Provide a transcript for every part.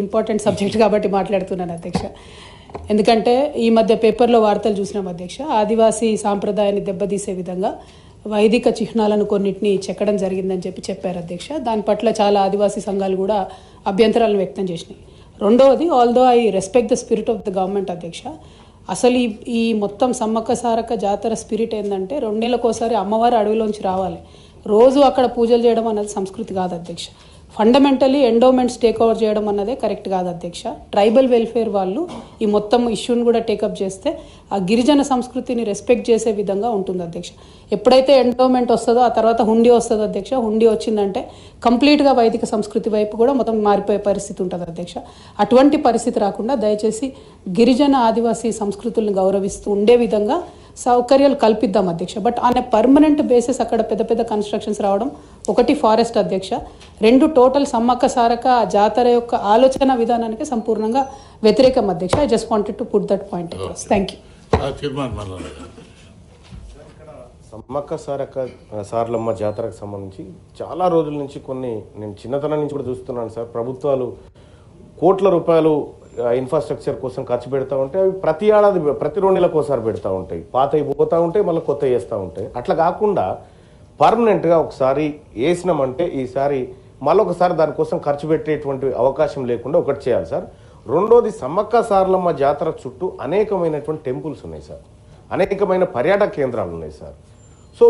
Important subject కాబట్టి మాట్లాడుతున్నాను అధ్యక్ష. ఎందుకంటే ఈ మధ్య పేపర్లో వార్తలు చూసినాం అధ్యక్ష, ఆదివాసీ సాంప్రదాయాన్ని దెబ్బతీసే విధంగా వైదిక చిహ్నాలను కొన్నిటిని చెక్కడం జరిగిందని చెప్పారు అధ్యక్ష. దాని పట్ల చాలా ఆదివాసీ సంఘాలు కూడా అభ్యంతరాలను వ్యక్తం చేసినాయి. రెండవది, although I respect the spirit of the government అధ్యక్ష, అసలు ఈ మొత్తం సమ్మక్క సారక్క జాతర స్పిరిట్ ఏంటంటే 2 నెలలకోసారి అమ్మవారి అడవిలోంచి రావాలి, రోజు అక్కడ పూజలు చేయడం అన్నది సంస్కృతి కాదు అధ్యక్ష. ఫండమెంటలీ ఎండోమెంట్స్ టేక్ ఓవర్ చేయడం అన్నదే కరెక్ట్ కాదు అధ్యక్ష. ట్రైబల్ వెల్ఫేర్ వాళ్ళు ఈ మొత్తం ఇష్యూని కూడా టేకప్ చేస్తే ఆ గిరిజన సంస్కృతిని రెస్పెక్ట్ చేసే విధంగా ఉంటుంది అధ్యక్ష. ఎప్పుడైతే ఎండోమెంట్ వస్తుందో ఆ తర్వాత హుండీ వస్తుంది అధ్యక్ష. హుండీ వచ్చిందంటే కంప్లీట్గా వైదిక సంస్కృతి వైపు కూడా మొత్తం మారిపోయే పరిస్థితి ఉంటుంది అధ్యక్ష. అటువంటి పరిస్థితి రాకుండా దయచేసి గిరిజన ఆదివాసీ సంస్కృతులను గౌరవిస్తూ ఉండే విధంగా సౌకర్యాలు కల్పిద్దాం అధ్యక్ష. But on a permanent basis అక్కడ పెద్ద పెద్ద కన్స్ట్రక్షన్స్ రావడం, ఒకటి ఫారెస్ట్ అధ్యక్ష, 2 టోటల్ సమ్మక్క సారక జాతర యొక్క ఆలోచన విధానానికి సంపూర్ణంగా వ్యతిరేకం అధ్యక్ష. I just wanted to put that point across. Thank you. Sammakka Saralamma జాతరకు సంబంధించి చాలా రోజుల నుంచి నేను చిన్నతనం నుంచి కూడా చూస్తున్నాను సార్. ప్రభుత్వాలు కోట్ల రూపాయలు ఇన్ఫ్రాస్ట్రక్చర్ కోసం ఖర్చు పెడతా ఉంటే అవి ప్రతి ఏడాది ప్రతి 2 నెలలకు ఒకసారి పెడతా ఉంటాయి, పాతవి పోతూ ఉంటాయి, మళ్ళీ కొత్త వేస్తూ ఉంటాయి. అట్లా కాకుండా పర్మనెంట్గా ఒకసారి వేసినామంటే ఈసారి మళ్ళొకసారి దానికోసం ఖర్చు పెట్టేటువంటి అవకాశం లేకుండా ఒకటి చేయాలి సార్. రెండోది, సమ్మక్క సారలమ్మ జాతర చుట్టూ అనేకమైనటువంటి టెంపుల్స్ ఉన్నాయి సార్, అనేకమైన పర్యాటక కేంద్రాలు ఉన్నాయి సార్. సో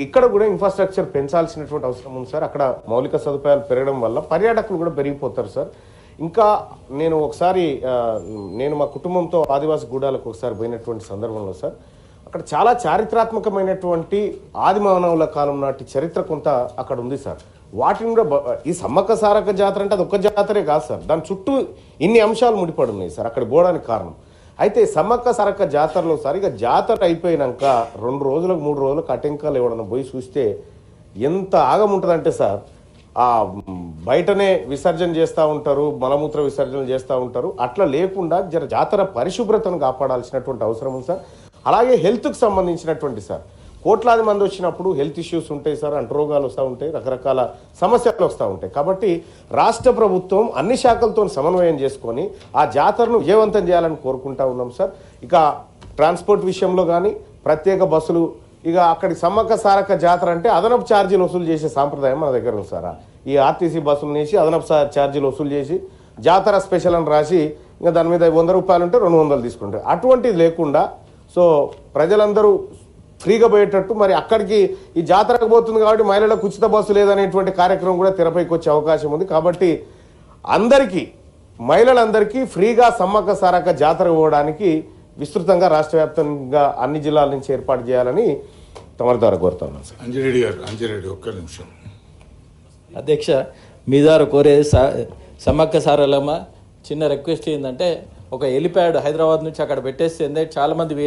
ఇక్కడ కూడా ఇన్ఫ్రాస్ట్రక్చర్ పెంచాల్సినటువంటి అవసరం ఉంది సార్. అక్కడ మౌలిక సదుపాయాలు పెరగడం వల్ల పర్యాటకులు కూడా పెరిగిపోతారు సార్. ఇంకా నేను మా కుటుంబంతో ఆదివాసి గూడాలకు ఒకసారి పోయినటువంటి సందర్భంలో సార్, అక్కడ చాలా చారిత్రాత్మకమైనటువంటి ఆదిమానవుల కాలం నాటి చరిత్ర కొంత అక్కడ ఉంది సార్. వాటిని కూడా ఈ సమ్మక్క సారక్క జాతర అంటే అది ఒక్క జాతరే కాదు సార్, దాని చుట్టూ ఇన్ని అంశాలు ముడిపడి ఉన్నాయి సార్ అక్కడ పోవడానికి కారణం. అయితే సమ్మక్క సారక్క జాతరలో సార్ ఇక జాతర అయిపోయినాక 2 రోజులకు 3 రోజులకు అటెంకాలు ఎవడన్నా పోయి చూస్తే ఎంత ఆగం ఉంటుందంటే సార్, ఆ బయటనే విసర్జన చేస్తూ ఉంటారు, మలమూత్ర విసర్జన చేస్తూ ఉంటారు. అట్లా లేకుండా జాతర పరిశుభ్రతను కాపాడాల్సినటువంటి అవసరం ఉంది సార్. అలాగే హెల్త్కి సంబంధించినటువంటి సార్, కోట్లాది మంది వచ్చినప్పుడు హెల్త్ ఇష్యూస్ ఉంటాయి సార్, అంటురోగాలు వస్తూ ఉంటాయి, రకరకాల సమస్యలు వస్తూ ఉంటాయి. కాబట్టి రాష్ట్ర ప్రభుత్వం అన్ని శాఖలతో సమన్వయం చేసుకొని ఆ జాతరను విజయవంతం చేయాలని కోరుకుంటా ఉన్నాం సార్. ఇక ట్రాన్స్పోర్ట్ విషయంలో కానీ ప్రత్యేక బస్సులు, ఇక అక్కడి సమ్మక్క సారక్క జాతర అంటే అదనపు ఛార్జీలు వసూలు చేసే సాంప్రదాయం మన దగ్గర ఉంది సార్. ఈ ఆర్టీసీ బస్సులు వేసి అదనపు ఛార్జీలు వసూలు చేసి జాతర స్పెషల్ అని రాసి ఇంకా దాని మీద 100 రూపాయలు ఉంటే 200 తీసుకుంటారు. అటువంటిది లేకుండా సో ప్రజలందరూ ఫ్రీగా పోయేటట్టు, మరి అక్కడికి ఈ జాతరకు పోతుంది కాబట్టి మహిళలకు ఉచిత బస్సు లేదనేటువంటి కార్యక్రమం కూడా తెరపైకి వచ్చే అవకాశం ఉంది. కాబట్టి మహిళలందరికీ ఫ్రీగా సమ్మక్క సారక్క జాతర పోవడానికి విస్తృతంగా రాష్ట్ర వ్యాప్తంగా అన్ని జిల్లాల నుంచి ఏర్పాటు చేయాలని తమరి ద్వారా కోరుతా ఉన్నాను సార్. అంజిరెడ్డి ఒక్క నిమిషం అధ్యక్ష, మీ ద్వారా కోరేది సమ్మక్క సారలమ్మ చిన్న రిక్వెస్ట్ ఏంటంటే ఒక హెలిప్యాడ్ హైదరాబాద్ నుంచి అక్కడ పెట్టేస్తే చాలామంది